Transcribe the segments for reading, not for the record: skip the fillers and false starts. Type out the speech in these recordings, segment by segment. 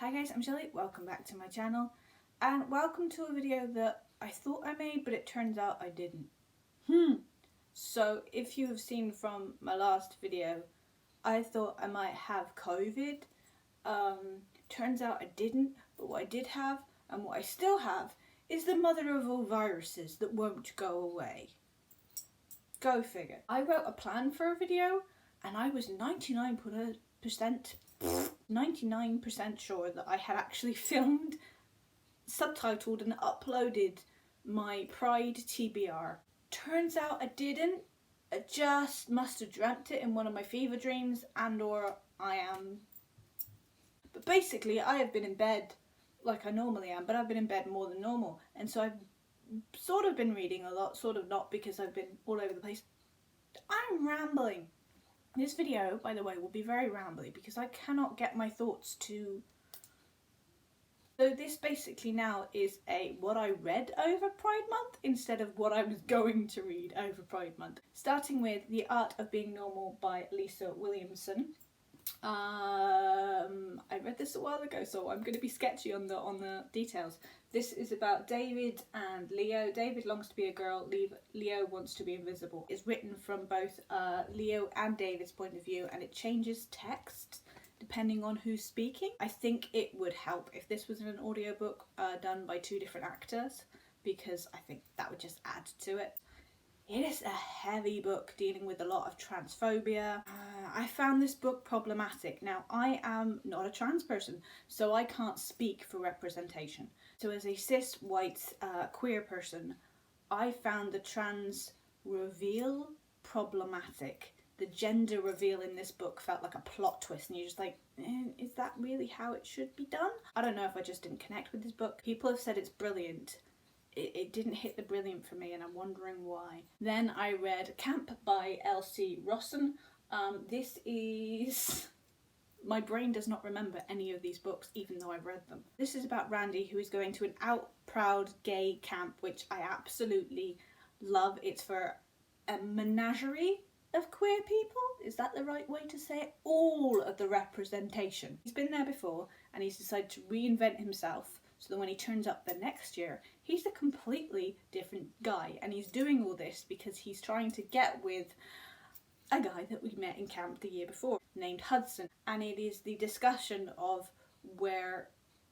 Hi guys, I'm Shelley, welcome back to my channel, and welcome to a video that I thought I made, but it turns out I didn't. So if you have seen from my last video, I thought I might have COVID. Turns out I didn't, but what I did have, and what I still have, is the mother of all viruses that won't go away. Go figure. I wrote a plan for a video, and I was 99% sure that I had actually filmed, subtitled and uploaded my Pride TBR. Turns out I didn't. I just must have dreamt it in one of my fever dreams, and or I am. But basically I have been in bed like I normally am, but I've been in bed more than normal, and so I've sort of been reading a lot, sort of not, because I've been all over the place. I'm rambling. This video, by the way, will be very rambly because I cannot get my thoughts to... So this basically now is a what I read over Pride Month instead of what I was going to read over Pride Month. Starting with The Art of Being Normal by Lisa Williamson. I read this a while ago, so I'm going to be sketchy on the details. This is about David and Leo. David longs to be a girl, Leo wants to be invisible. It's written from both Leo and David's point of view, and it changes text depending on who's speaking. I think it would help if this was an audiobook done by two different actors, because I think that would just add to it. It is a heavy book dealing with a lot of transphobia. I found this book problematic. Now, I am not a trans person, so I can't speak for representation. So as a cis, white, queer person, I found the trans reveal problematic. The gender reveal in this book felt like a plot twist, and you're just like, is that really how it should be done? I don't know if I just didn't connect with this book. People have said it's brilliant. It didn't hit the brilliant for me, and I'm wondering why. Then I read Camp by L.C. Rosson. This is... My brain does not remember any of these books, even though I've read them. This is about Randy, who is going to an out proud gay camp, which I absolutely love. It's for a menagerie of queer people. Is that the right way to say it? All of the representation. He's been there before, and he's decided to reinvent himself, so that when he turns up the next year, he's a completely different guy. And he's doing all this because he's trying to get with a guy that we met in camp the year before, named Hudson. And it is the discussion of where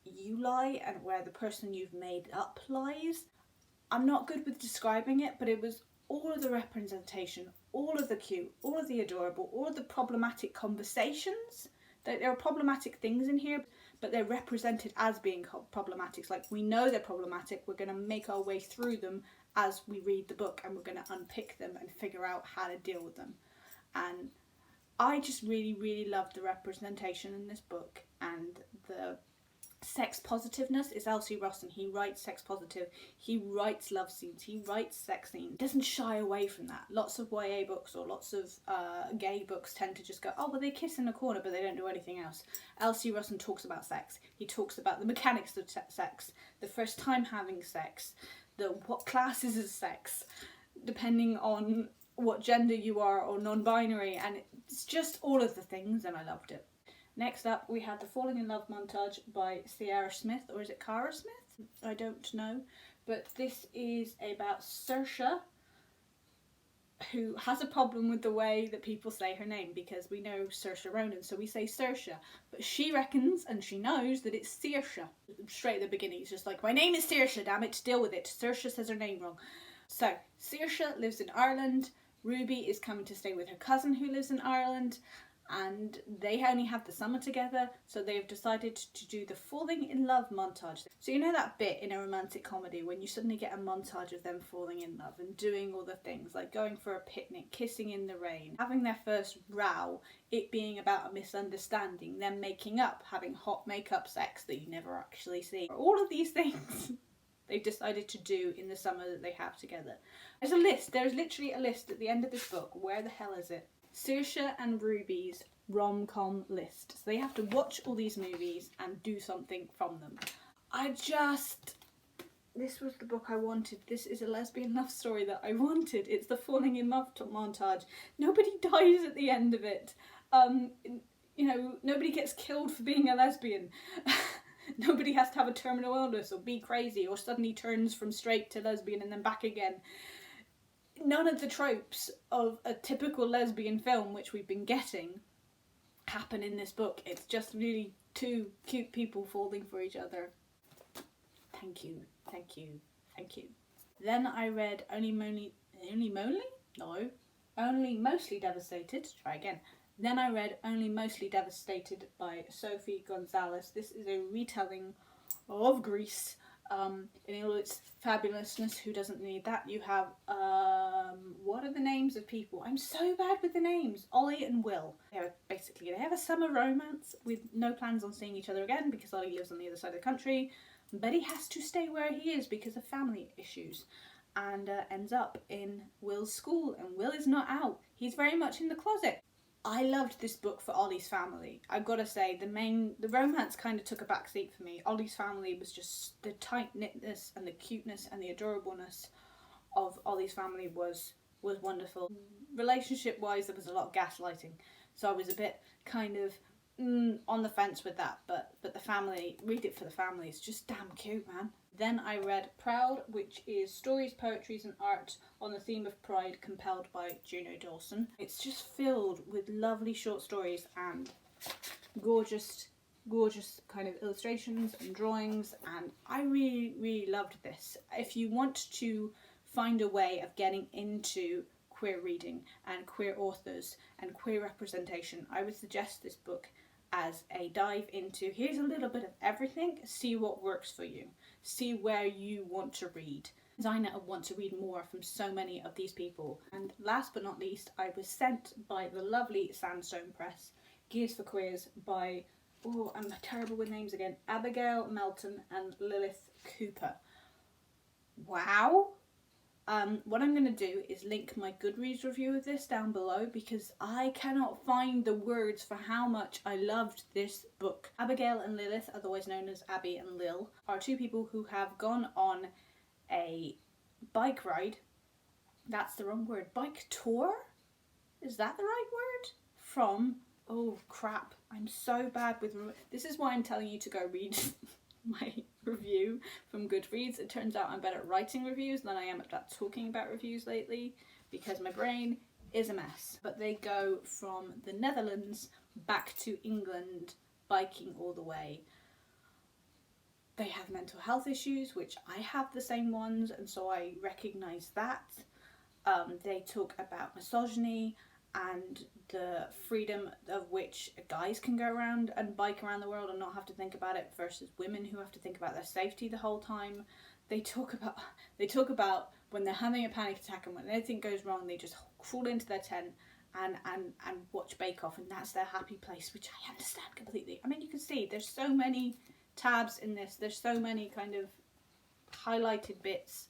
you lie and where the person you've made up lies. I'm not good with describing it, but it was all of the representation, all of the cute, all of the adorable, all of the problematic conversations. There are problematic things in here, but they're represented as being problematic. It's like, we know they're problematic, we're going to make our way through them as we read the book, and we're going to unpick them and figure out how to deal with them. And I just really loved the representation in this book, and the sex positiveness is L.C. Rosson. He writes sex positive, he writes love scenes, he writes sex scenes. He doesn't shy away from that. Lots of YA books or lots of gay books tend to just go, oh, well, they kiss in a corner but they don't do anything else. L.C. Rosson talks about sex. He talks about the mechanics of sex, the first time having sex, what classes as sex, depending on what gender you are, or non-binary, and it's just all of the things, and I loved it. Next up, we had the Falling in Love montage by Sierra Smith, or is it Cara Smith? I don't know. But this is about Saoirse, who has a problem with the way that people say her name, because we know Saoirse Ronan, so we say Saoirse. But she reckons, and she knows, that it's Saoirse. Straight at the beginning, it's just like, my name is Saoirse, damn it, deal with it. Saoirse says her name wrong. So, Saoirse lives in Ireland. Ruby is coming to stay with her cousin who lives in Ireland, and they only have the summer together, so they've decided to do the falling in love montage. So you know that bit in a romantic comedy when you suddenly get a montage of them falling in love and doing all the things, like going for a picnic, kissing in the rain, having their first row, it being about a misunderstanding, them making up, having hot makeup sex that you never actually see. All of these things they've decided to do in the summer that they have together. There's a list, there's literally a list at the end of this book. Where the hell is it? Saoirse and Ruby's rom-com list. So they have to watch all these movies and do something from them. This was the book I wanted. This is a lesbian love story that I wanted. It's the Falling in Love montage. Nobody dies at the end of it. You know, nobody gets killed for being a lesbian. Nobody has to have a terminal illness or be crazy or suddenly turns from straight to lesbian and then back again. None of the tropes of a typical lesbian film, which we've been getting, happen in this book. It's just really two cute people falling for each other. Thank you, thank you, thank you. Then I read Only Mostly Devastated. Try again. Then I read Only Mostly Devastated by Sophie Gonzalez. This is a retelling of Greece in all its fabulousness. Who doesn't need that? You have, what are the names of people? I'm so bad with the names. Ollie and Will. They have a summer romance with no plans on seeing each other again because Ollie lives on the other side of the country. But he has to stay where he is because of family issues. And ends up in Will's school, and Will is not out. He's very much in the closet. I loved this book for Ollie's family. I've got to say, the romance kind of took a back seat for me. Ollie's family was just the tight-knitness and the cuteness and the adorableness of Ollie's family was wonderful. Relationship-wise, there was a lot of gaslighting, so I was a bit kind of on the fence with that, but the family, read it for the family, it's just damn cute, man. Then I read Proud, which is stories, poetries and art on the theme of pride, compelled by Juno Dawson. It's just filled with lovely short stories and gorgeous kind of illustrations and drawings, and I really loved this. If you want to find a way of getting into queer reading and queer authors and queer representation, I would suggest this book as a dive into, here's a little bit of everything, see what works for you, see where you want to read. I now want to read more from so many of these people. And last but not least, I was sent by the lovely Sandstone Press, Gears for Queers by, oh, I'm terrible with names again, Abigail Melton and Lilith Cooper. Wow! What I'm going to do is link my Goodreads review of this down below because I cannot find the words for how much I loved this book. Abigail and Lilith, otherwise known as Abby and Lil, are two people who have gone on a bike ride. That's the wrong word. Bike tour? Is that the right word? From, oh crap, I'm so bad with, this is why I'm telling you to go read my review from Goodreads. It turns out I'm better at writing reviews than I am at talking about reviews lately because my brain is a mess. But they go from the Netherlands back to England, biking all the way. They have mental health issues, which I have the same ones, and so I recognise that. They talk about misogyny and the freedom of which guys can go around and bike around the world and not have to think about it versus women who have to think about their safety the whole time. They talk about when they're having a panic attack and when anything goes wrong, they just crawl into their tent and watch Bake Off, and that's their happy place, which I understand completely. I mean, you can see there's so many tabs in this, there's so many kind of highlighted bits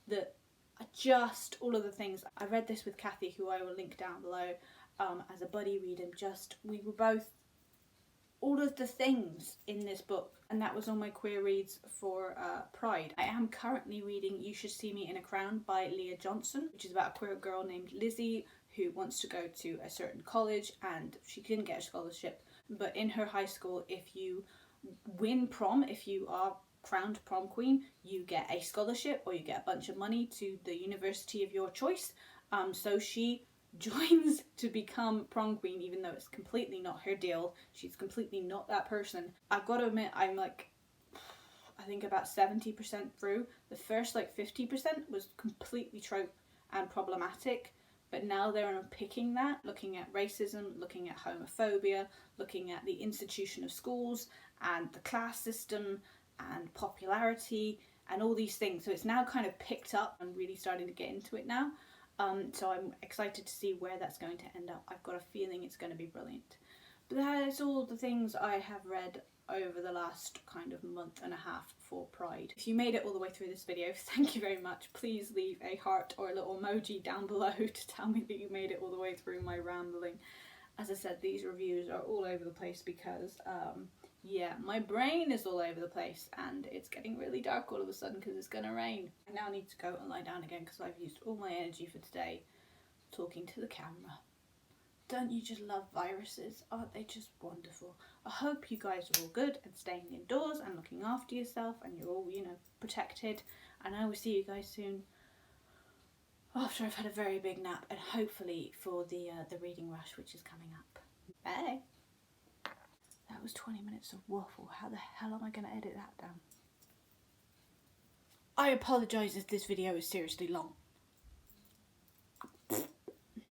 that are just all of the things. I read this with Kathy, who I will link down below, as a buddy read, and just, we were both all of the things in this book, and that was on my queer reads for Pride. I am currently reading You Should See Me in a Crown by Leah Johnson, which is about a queer girl named Lizzie who wants to go to a certain college and she couldn't get a scholarship, but in her high school, if you win prom, if you are crowned prom queen, you get a scholarship or you get a bunch of money to the university of your choice. So she joins to become prom queen, even though it's completely not her deal. She's completely not that person. I've got to admit, I'm like, I think about 70% through. The first like 50% was completely trope and problematic, but now they're unpicking that, looking at racism, looking at homophobia, looking at the institution of schools and the class system and popularity and all these things. So it's now kind of picked up and really starting to get into it now. So I'm excited to see where that's going to end up. I've got a feeling it's going to be brilliant. But that is all the things I have read over the last kind of month and a half for Pride. If you made it all the way through this video, thank you very much. Please leave a heart or a little emoji down below to tell me that you made it all the way through my rambling. As I said, these reviews are all over the place because yeah, my brain is all over the place and it's getting really dark all of a sudden because it's gonna rain. I now need to go and lie down again because I've used all my energy for today talking to the camera. don't you just love viruses? Aren't they just wonderful? I hope you guys are all good and staying indoors and looking after yourself, and you're all, you know, protected. And I will see you guys soon after I've had a very big nap, and hopefully for the reading rush, which is coming up. Bye. That was 20 minutes of waffle. How the hell am I going to edit that down? I apologise if this video is seriously long.